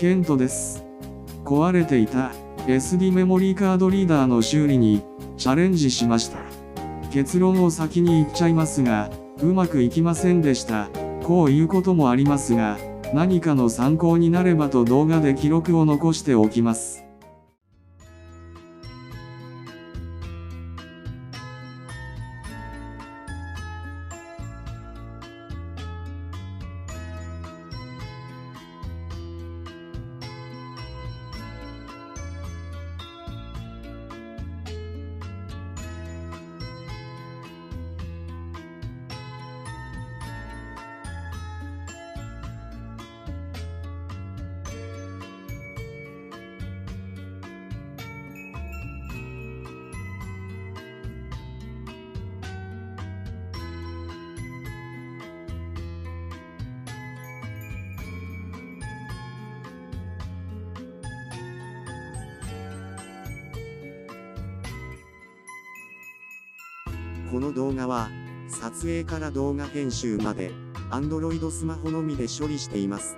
ケントです。壊れていた SD メモリーカードリーダーの修理にチャレンジしました。結論を先に言っちゃいますが、うまくいきませんでした。こういうこともありますが、何かの参考になればと動画で記録を残しておきます。この動画は、撮影から動画編集まで、Android スマホのみで処理しています。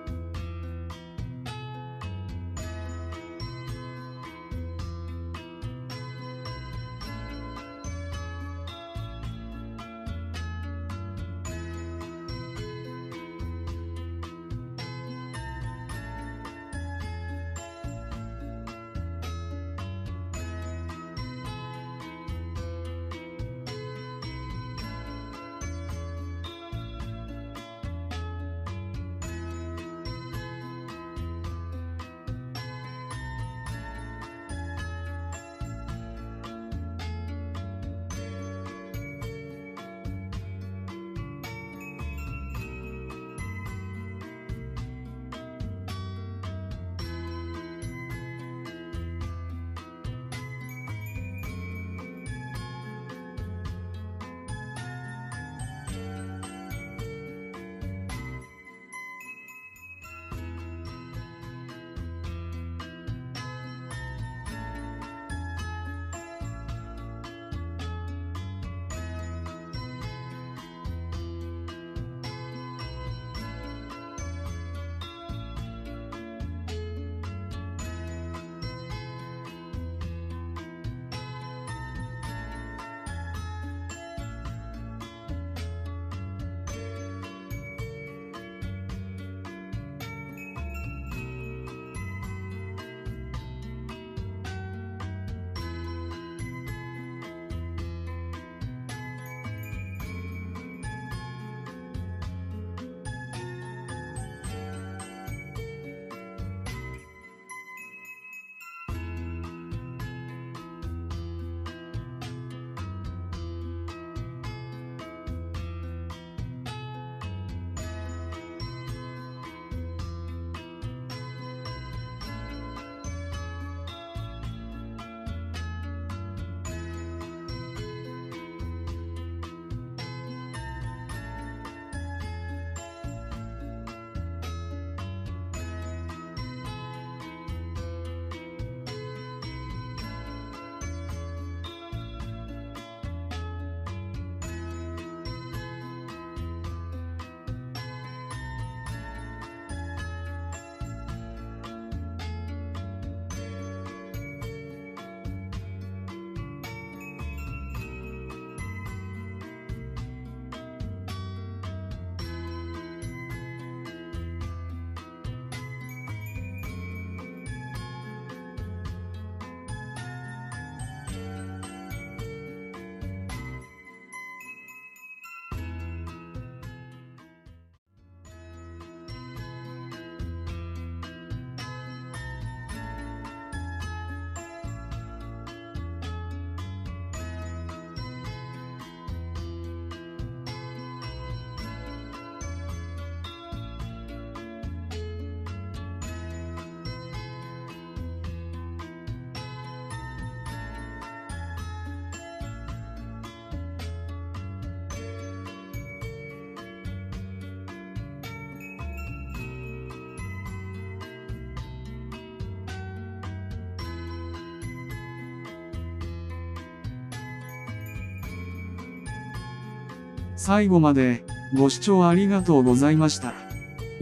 最後までご視聴ありがとうございました。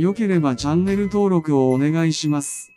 良ければチャンネル登録をお願いします。